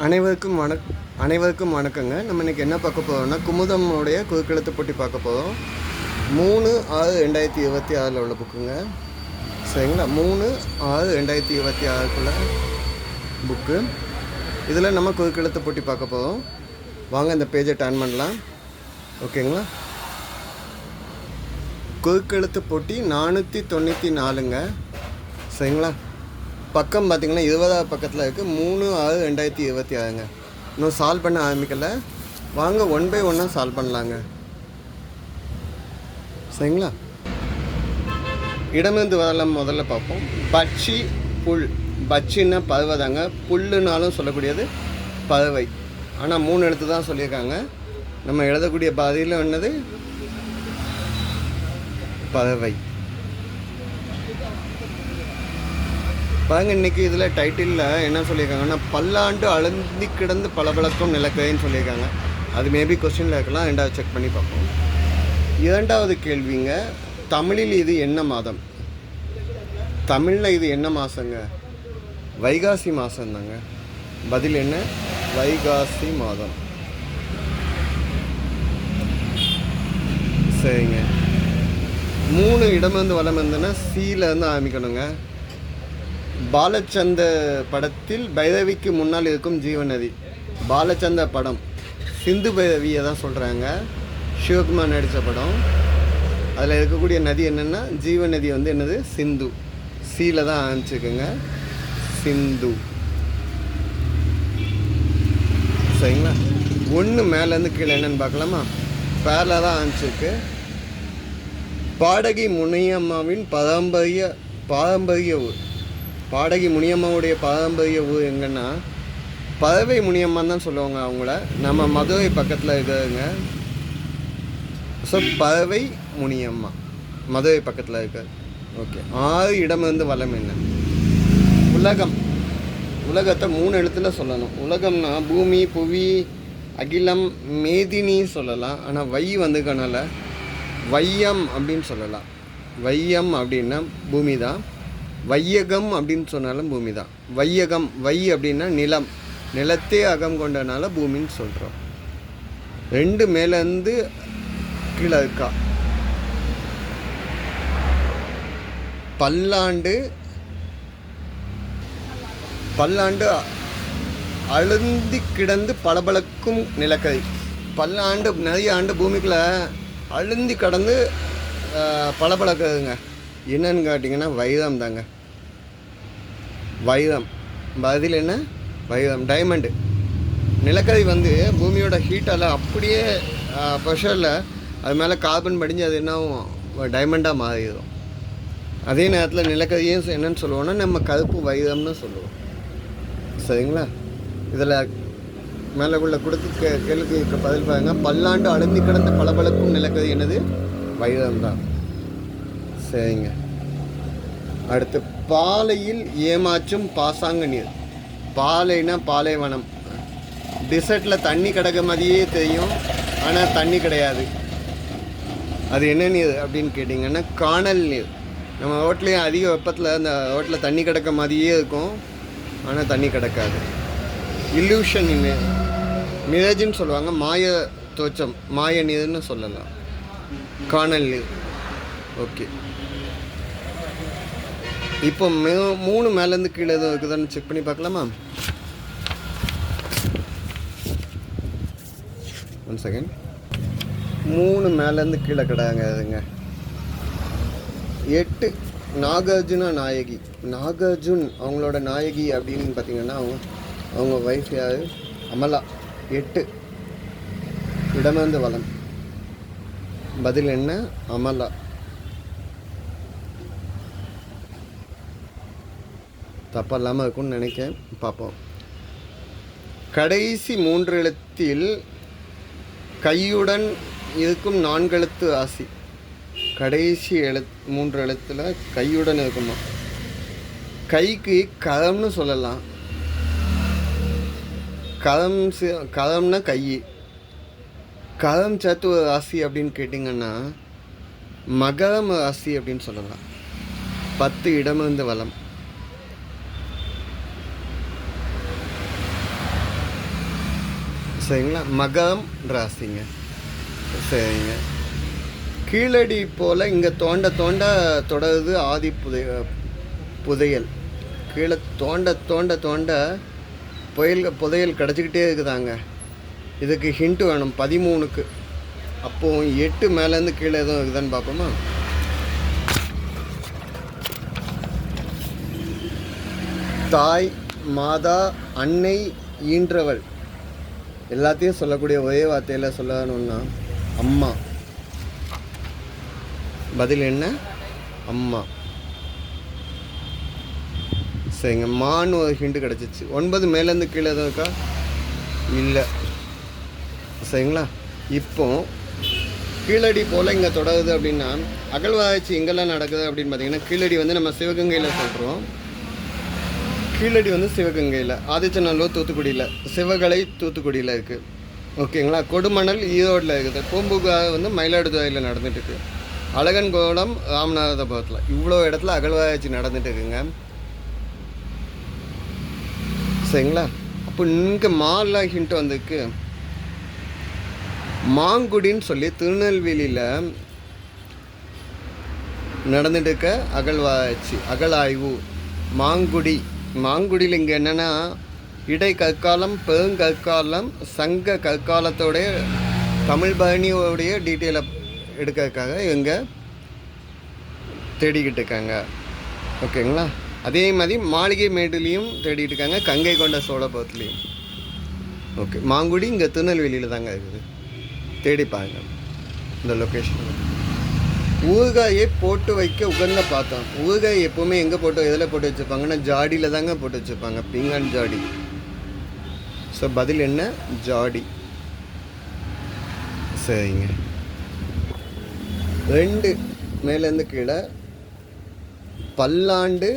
அனைவருக்கும் வணக்கங்க. நம்ம இன்றைக்கி என்ன பார்க்க போகிறோம்னா, குமுதமுடைய குறுக்கெழுத்து போட்டி பார்க்க போகிறோம். 3/6/2026 உள்ள புக்குங்க. சரிங்களா? 3/6/2026 புக்கு. இதில் நம்ம குறுக்கெழுத்து போட்டி பார்க்க போகிறோம். வாங்க இந்த பேஜை டர்ன் பண்ணலாம். ஓகேங்களா? குறுக்கெழுத்து போட்டி 494ங்க. சரிங்களா? பக்கம் பார்த்திங்கன்னா 20வது பக்கத்தில் இருக்குது. 3/6/2026ங்க. இன்னும் சால்வ் பண்ண ஆரம்பிக்கலை. வாங்க 1 by 1 சால்வ் பண்ணலாங்க. சரிங்களா? இடமிருந்து வரலாம். முதல்ல பார்ப்போம். பட்சி புல். பட்சின்னா பறவை தாங்க. புல்லுனாலும் சொல்லக்கூடியது பறவை. ஆனால் 3 எழுத்து தான் சொல்லியிருக்காங்க. நம்ம எழுதக்கூடிய பதில் என்னது? பறவை. பாருங்க, இன்றைக்கி இதில் டைட்டிலில் என்ன சொல்லியிருக்காங்கன்னா, பல்லாண்டு அழுந்தி கிடந்து பளபளக்கும் நிலக்கரைன்னு சொல்லியிருக்காங்க. அது மேபி கொஸ்டினில் இருக்கலாம். ரெண்டாவது செக் பண்ணி பார்ப்போம். 2வது கேள்விங்க, தமிழில் இது என்ன மாதம்? தமிழில் இது என்ன மாதங்க? வைகாசி மாதம் தாங்க. பதில் என்ன? வைகாசி மாதம். சரிங்க. 3 இடமிருந்து வலம் இருந்துன்னா சீலேருந்து ஆரம்பிக்கணுங்க. பாலச்சந்த படத்தில் பைரவிக்கு முன்னால் இருக்கும் ஜீவநதி. பாலச்சந்த படம் சிந்து பைரவியை தான் சொல்கிறாங்க. சிவகுமார் நடித்த படம். அதில் இருக்கக்கூடிய நதி என்னென்னா ஜீவநதி என்னது? சிந்து. சீல தான் ஆரம்பிச்சிருக்குங்க. சிந்து. சரிங்களா? 1 மேலேருந்து கீழே என்னென்னு பார்க்கலாமா? பேரில் தான் ஆரம்பிச்சிருக்கு. பாடகி முனியம்மாவின் பாரம்பரிய ஊர். பாடகி முனியம்மாவுடைய பாரம்பரிய ஊர் எங்கன்னா பறவை முனியம்மான்னு தான் சொல்லுவாங்க அவங்கள. நம்ம மதுரை பக்கத்தில் இருக்கிறதுங்க. ஸோ பறவை முனியம்மா மதுரை பக்கத்தில் இருக்காது. ஓகே. 6 இடமிருந்து வலம் என்ன? உலகம். உலகத்தை 3 எழுத்தில் சொல்லணும். உலகம்னா பூமி, புவி, அகிலம், மேதினி சொல்லலாம். ஆனால் வை வந்துக்கனால வையம் அப்படின்னு சொல்லலாம். வையம் அப்படின்னா பூமி தான். வையகம் அப்படின்னு சொன்னாலும் பூமி தான். வையகம், வை அப்படின்னா நிலம். நிலத்தே அகம் கொண்டனால பூமின்னு சொல்கிறோம். 2 மேலேருந்து கீழே இருக்கா. பல்லாண்டு அழுந்தி கிடந்து பளபளக்கும் நிலக்கரை. பல்லாண்டு நிறைய ஆண்டு பூமிக்குள்ளே அழுந்தி கடந்து பளபளக்குதுங்க. என்னன்னு கேட்டிங்கன்னா வைரம் தாங்க. வைரம். பதில் என்ன? வைரம். டைமண்டு. நிலக்கரி பூமியோட ஹீட்டால் அப்படியே ப்ரெஷரில் அது மேலே கார்பன் படிஞ்சு அது என்ன டைமண்டாக மாறிடும். அதே நேரத்தில் நிலக்கரியும் என்னன்னு சொல்லுவோன்னா நம்ம கருப்பு வைரம்னு சொல்லுவோம். சரிங்களா? இதில் மேலே உள்ள கொடுத்து கேள்விக்கு பதில் பாருங்க. பல்லாண்டு அழுந்தி கிடந்த பளபளக்கும் நிலக்கரி என்னது? வைரம் தான். சரிங்க. அடுத்து, பாலையில் ஏமாற்றும் பாசாங்க நீர். பாலைனா பாலைவனம். டிசர்ட்டில் தண்ணி கிடக்க மாதிரியே தெரியும், ஆனால் தண்ணி கிடையாது. அது என்ன நீர் அப்படின்னு கேட்டிங்கன்னா காணல் நீர். நம்ம ரோட்லேயும் அதிக வெப்பத்தில் அந்த ரோட்டில் தண்ணி கிடக்க மாதிரியே இருக்கும், ஆனால் தண்ணி கிடக்காது. இல்லூஷன் நீர். மிரஜின்னு சொல்லுவாங்க. மாய தோற்றம், மாய நீர்னு சொல்லலாம். காணல் நீர். ஓகே. இப்போ 3 மேலேருந்து கீழே எதுவும் இருக்குதான்னு செக் பண்ணி பார்க்கலாமா? 1 செகண்ட். 3 மேலேருந்து கீழே கிடையாதுங்க. 8 நாகார்ஜுனா நாயகி. நாகார்ஜுன் அவங்களோட நாயகி அப்படின்னு பார்த்தீங்கன்னா அவங்க வைஃப் யார்? அமலா. 8 இடமிருந்து வலம். பதில் என்ன? அமலா. தப்பாக இல்லாமல் இருக்கும்னு நினைக்கிறேன். பார்ப்போம். கடைசி 3 எழுத்தில் கையுடன் இருக்கும் 4 எழுத்து ராசி. கடைசி 3 எழுத்தில் கையுடன் இருக்குமா? கைக்கு கரம்னு சொல்லலாம். கரம்னா கை. கரம் சேர்த்து ஒரு ராசி அப்படின்னு கேட்டிங்கன்னா மகரம் ராசி அப்படின்னு சொல்லலாம். 10 இடமிருந்து வலம். சரிங்களா. மகம் ராசிங்க. சரிங்க. கீழடி போல் இங்கே தோண்ட தோண்ட தொடருது ஆதி புதையல். கீழே தோண்ட தோண்ட தோண்ட புதையல் கிடச்சிக்கிட்டே இருக்குதாங்க. இதுக்கு ஹிண்ட்டு வேணும் 13க்கு. அப்போது 8 மேலேருந்து கீழே எதுவும் இருக்குதான்னு பார்ப்போமா. தாய், மாதா, அன்னை, ஈன்றவள் எல்லாத்தையும் சொல்லக்கூடிய ஒரே வார்த்தையில் சொல்லணும்னா அம்மா. பதில் என்ன? அம்மா. சரிங்க. மான்னு ஒரு ஹிண்ட் கிடச்சிச்சு. 9 மேலேருந்து கீழே எதுவும் இருக்கா? இல்லை. சரிங்களா. இப்போ கீழடி போல் இங்கே தொடருது அப்படின்னா அகழ்வாராய்ச்சி எங்கெல்லாம் நடக்குது அப்படின்னு பார்த்தீங்கன்னா, கீழடி வந்து நம்ம சிவகங்கையில் சொல்கிறோம். கீழடி வந்து சிவகங்கையில், ஆதிச்சநல்லூர் தூத்துக்குடியில், சிவகலை தூத்துக்குடியில் இருக்குது. ஓகேங்களா. கொடுமணல் ஈரோடில் இருக்குது. பூம்புகார் வந்து மயிலாடுதுறையில் நடந்துட்டுருக்கு. அழகன்கோடம் ராமநாதபுரத்தில், இவ்வளோ இடத்துல அகழ்வாராய்ச்சி நடந்துட்டு இருக்குங்க. சரிங்களா. அப்போ இங்கே மாலாம் ஹிண்ட் வந்துருக்கு. மாங்குடின்னு சொல்லி திருநெல்வேலியில் நடந்துட்டு இருக்க அகழ்வாராய்ச்சி, அகழாய்வு. மாங்குடியில் இங்கே என்னென்னா இடை கற்காலம், பெருங்கற்காலம், சங்க கற்காலத்தோடைய தமிழ் பரணியோடைய டீட்டெயிலை எடுக்கிறதுக்காக இவங்க தேடிக்கிட்டு இருக்காங்க. ஓகேங்களா. அதே மாதிரி மாளிகை மேடுலேயும் தேடிட்டு இருக்காங்க, கங்கை கொண்ட சோழபுரத்துலேயும். ஓகே. மாங்குடி இங்கே திருநெல்வேலியில் தாங்க இருக்குது. தேடி பாருங்க இந்த லொக்கேஷன். ஊறுகாயை போட்டு வைக்க உகந்த பார்த்தோம். ஊறுகாய் எப்போவுமே எங்கே போட்டு எதில் போட்டு வச்சுருப்பாங்கன்னா ஜாடியில் தாங்க போட்டு வச்சுருப்பாங்க, பீங்கான் ஜாடி. ஸோ பதில் என்ன? ஜாடி. சரிங்க. 2 மேலேருந்து கீழே பல்லாண்டு.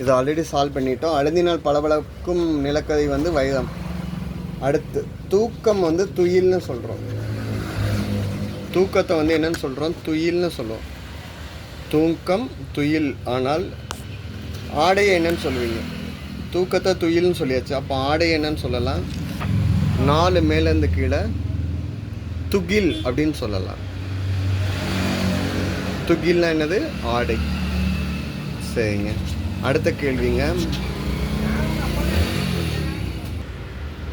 இது ஆல்ரெடி சால்வ் பண்ணிட்டோம். அழுந்தினால் பளபளக்கும் நிலக்கதை வந்து வைரம். அடுத்து தூக்கம் வந்து துயில்னு சொல்கிறோம். தூக்கத்தை வந்து என்னன்னு சொல்கிறோம்? துயில்னு சொல்லுவோம். தூக்கம் துயில். ஆனால் ஆடையை என்னன்னு சொல்லுவீங்க? தூக்கத்தை துயில்னு சொல்லியாச்சு. அப்போ ஆடையை என்னன்னு சொல்லலாம்? 4 மேலேருந்து கீழே துகில் அப்படின்னு சொல்லலாம். துகில்னா என்னது? ஆடை. சரிங்க. அடுத்த கேள்விங்க.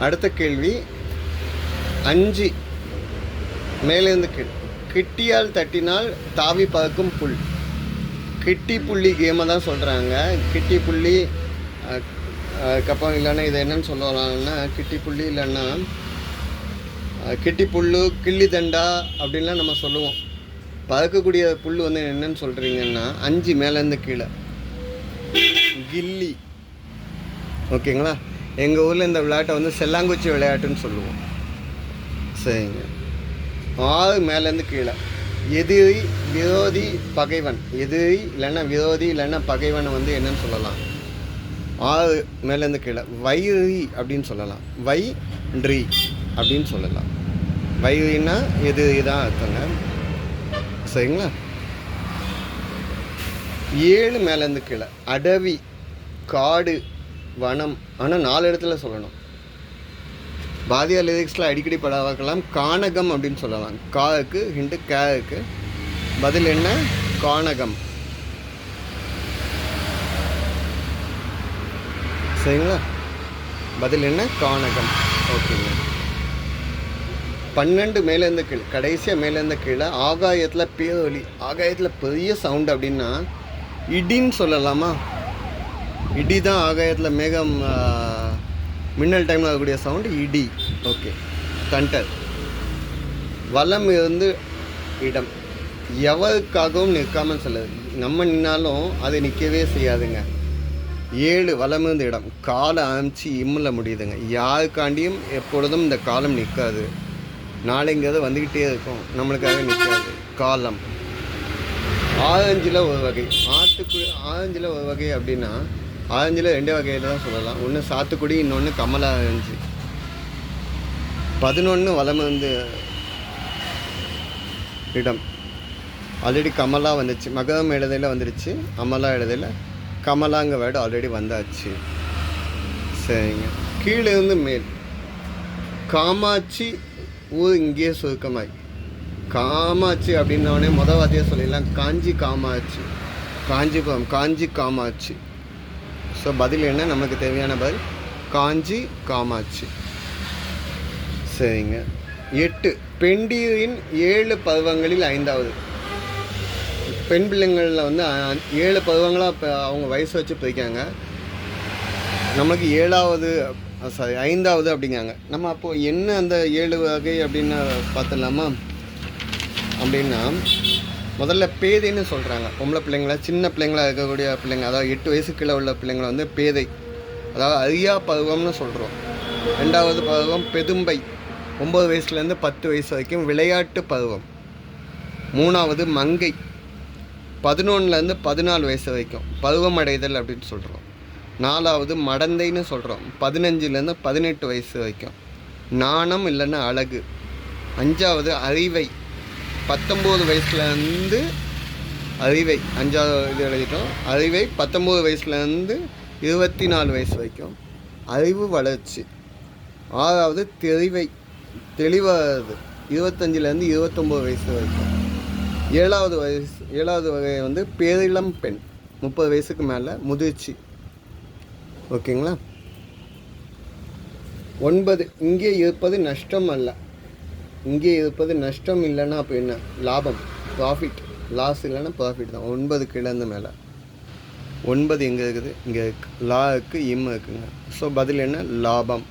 அடுத்த கேள்வி 5 மேலேருந்து கீழ். கிட்டியால் தட்டினால் தாவி பறக்கும் புல். கிட்டி புள்ளி கேமை தான் சொல்கிறாங்க. கிட்டி புள்ளி கப்பம். இல்லைன்னா இதை என்னன்னு சொல்லலாம்னா கிட்டி புள்ளி, இல்லைன்னா கிட்டி புல்லு, கிள்ளி தண்டா அப்படின்லாம் நம்ம சொல்லுவோம். பறக்கக்கூடிய புல் வந்து என்னன்னு சொல்கிறீங்கன்னா 5 மேலேருந்து கீழே கில்லி. ஓகேங்களா. எங்கள் ஊரில் இந்த விளையாட்டை வந்து செல்லாங்குச்சி விளையாட்டுன்னு சொல்லுவோம். சரிங்க. 6 மேலேருந்து கீழே எதிரி, விரோதி, பகைவன். எதிரி இல்லைன்னா விரோதி இல்லைன்னா பகைவனை வந்து என்னன்னு சொல்லலாம்? 6 மேலேருந்து கீழே வைரி அப்படின்னு சொல்லலாம். வைன்றி அப்படின்னு சொல்லலாம். வைரின்னா எதிரி தான் அர்த்தங்க. சரிங்களா. 7 மேலேருந்து கீழே அடவி, காடு, வனம். ஆனால் 4 இடத்துல சொல்லணும். பாரதியார் லிரிக்ஸில் அடிக்கடி படவாக்கலாம். கானகம் அப்படின்னு சொல்லலாம். காவுக்கு ஹிண்டு கேருக்கு. பதில் என்ன? கானகம். சரிங்களா. பதில் என்ன? கானகம். ஓகேங்க. 12 மேலேருந்து கீழே, கடைசியாக மேலேருந்து கீழே ஆகாயத்தில் பேரொலி. ஆகாயத்தில் பெரிய சவுண்டு அப்படின்னா இடின்னு சொல்லலாமா? இடி தான் ஆகாயத்தில் மேகம் மின்னல் டைமில் இருக்கக்கூடிய சவுண்டு இடி. ஓகே. தண்டர். வலம் இருந்து இடம். எவருக்காகவும் நிற்காமல் சொல்லுது. நம்ம நின்னாலும் அது நிற்கவே செய்யாதுங்க. 7 வலம் இருந்து இடம். காலை அமைச்சு இம்மில் முடியுதுங்க. யாருக்காண்டியும் எப்பொழுதும் இந்த காலம் நிற்காது. நாளைங்கிறது வந்துக்கிட்டே இருக்கும், நம்மளுக்காக நிற்காது. காலம். ஆரஞ்சில் ஒரு வகை. ஆரஞ்சில் ஒரு வகை அப்படின்னா ஆரஞ்சில் 2 வகையில் தான் சொல்லலாம். ஒன்று சாத்துக்குடி, இன்னொன்று கமலா ஆரஞ்சு. 11 வலம் இருந்து இடம். ஆல்ரெடி கமலா வந்துச்சு. மகரம் எழுதையில் வந்துடுச்சு. அமலா எழுதையில் கமலாங்க வேர்டு ஆல்ரெடி வந்தாச்சு. சரிங்க. கீழே இருந்து மேல். காமாட்சி ஊர் இங்கே சுருக்கமாய். காமாட்சி அப்படின்னோடனே மொதல் வார்த்தையாக சொல்லிடலாம் காஞ்சி காமாட்சி. காஞ்சிபுரம் காஞ்சி காமாட்சி. ஸோ பதில் என்ன? நமக்கு தேவையான பதில் காஞ்சி காமாட்சி. சரிங்க. 8 பெண்டீரின் 7 பருவங்களில் 5வது. பெண் பிள்ளைங்களில் வந்து 7 பருவங்களாக இப்போ அவங்க வயசு வச்சு பிரிக்காங்க. நமக்கு 5வது அப்படிங்காங்க. நம்ம அப்போது என்ன அந்த 7 வகை அப்படின்னு பார்த்துடலாமா? அப்படின்னா முதல்ல பேதைன்னு சொல்கிறாங்க. பொம்பளை பிள்ளைங்கள சின்ன பிள்ளைங்களாக இருக்கக்கூடிய பிள்ளைங்க, அதாவது 8 வயசு கீழே உள்ள பிள்ளைங்களை வந்து பேதை, அதாவது அறியா பருவம்னு சொல்கிறோம். 2வது பருவம் பெதும்பை, 9 வயசுலேருந்து 10 வயசு வரைக்கும் விளையாட்டு பருவம். 3வது மங்கை, 11லேருந்து 14 வயசு வரைக்கும் பருவம் அடைதல் அப்படின்னு சொல்கிறோம். 4வது மடந்தைன்னு சொல்கிறோம், 15லேருந்து 18 வயசு வரைக்கும். நாணம் இல்லைன்னா அழகு. 5வது அறிவை, 19 வயசுலேருந்து அறிவை, 5வது இது எழுதிட்டோம். அறிவை 19 வயசுலேருந்து 24 வயசு வரைக்கும். அறிவு வளர்ச்சி. 6வது தெளிவை, தெளிவாகிறது, 25லேருந்து 29 வயசு வரைக்கும். 7வது வகை வந்து பேரிளம் பெண், 30 வயசுக்கு மேலே முதிர்ச்சி. ஓகேங்களா? 9 இங்கே இருப்பது நஷ்டம் அல்ல. இங்கே இருப்பது நஷ்டம் இல்லைன்னா அப்போ என்ன? லாபம், ப்ராஃபிட். லாஸ் இல்லைன்னா ப்ராஃபிட் தான். 9 கீழேருந்து மேலே. 9 எங்கே இருக்குது? இங்கே இருக்குது. லா இருக்குது, இம் இருக்குங்க. ஸோ பதில் என்ன? லாபம்.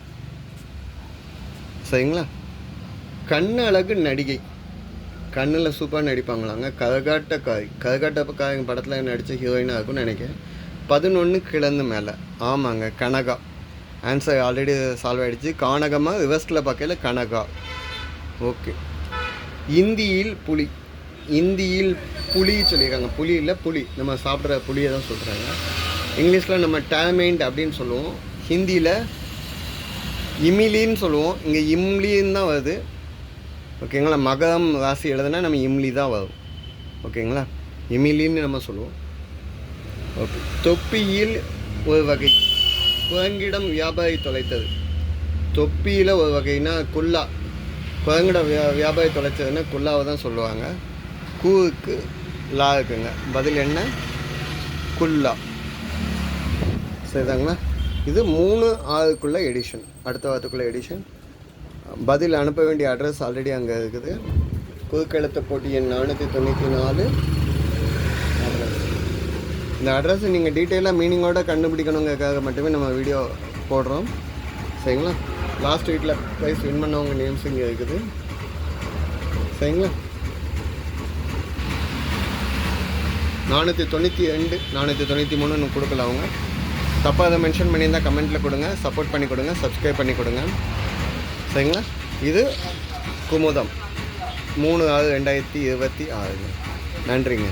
சரிங்களா? கண்ணு அழகு நடிகை, கண்ணில் சூப்பராக நடிப்பாங்களாங்க. கரகாட்டக்காரங்க படத்தில் நடித்த ஹீரோயினாக இருக்கும்னு நினைக்கிறேன். 11 கிழந்து மேலே. ஆமாங்க, கனகா. ஆன்சர் ஆல்ரெடி சால்வ் ஆகிடுச்சு. கானகமாக ரிவர்ஸில் பார்க்கல கனகா. ஓகே. இந்தியில் புலி, இந்தியில் புலி சொல்லியிருக்காங்க. புலி இல்லை, புலி, நம்ம சாப்பிட்ற புளியை தான் சொல்கிறாங்க. இங்கிலீஷில் நம்ம டேமைண்ட் அப்படின்னு சொல்லுவோம். ஹிந்தியில் இமிலின்னு சொல்லுவோம். இங்கே இம்லின்னு தான் வருது. ஓகேங்களா? மகரம் ராசி எழுதுனா நம்ம இம்லி தான் வரும். ஓகேங்களா? இமிலின்னு நம்ம சொல்லுவோம். ஓகே. தொப்பியில் ஒரு வகை, குரங்கிடம் வியாபாரி தொலைத்தது. தொப்பியில் ஒரு வகைனா குல்லா, குரங்கிடம் வியாபாரி தொலைச்சதுன்னா குல்லாவை தான் சொல்லுவாங்க. கூவுக்கு லா இருக்குங்க. பதில் என்ன? குல்லா. சரிதாங்களா? இது 3-6க்குள்ள எடிஷன். அடுத்த வாரத்துக்குள்ள எடிஷன். பதில் அனுப்ப வேண்டிய அட்ரஸ் ஆல்ரெடி அங்கே இருக்குது. குறுக்கெழுத்து போட்டி எண் 494 அட்ரஸ். இந்த அட்ரஸ் நீங்கள் டீட்டெயிலாக மீனிங்கோடு கண்டுபிடிக்கணுங்கிறதுக்காக மட்டுமே நம்ம வீடியோ போடுறோம். சரிங்களா? லாஸ்ட் வீக்கில் ப்ரைஸ் வின் பண்ணவங்க நேம்ஸ் இங்கே இருக்குது. சரிங்களா? 492 493 கொடுக்கல. அவங்க தப்பாக அதை மென்ஷன் பண்ணியிருந்தால் கமெண்ட்டில் கொடுங்க. சப்போர்ட் பண்ணி கொடுங்க, சப்ஸ்கிரைப் பண்ணி கொடுங்க. சரிங்களா? இது குமுதம் 3/6/2026. நன்றிங்க.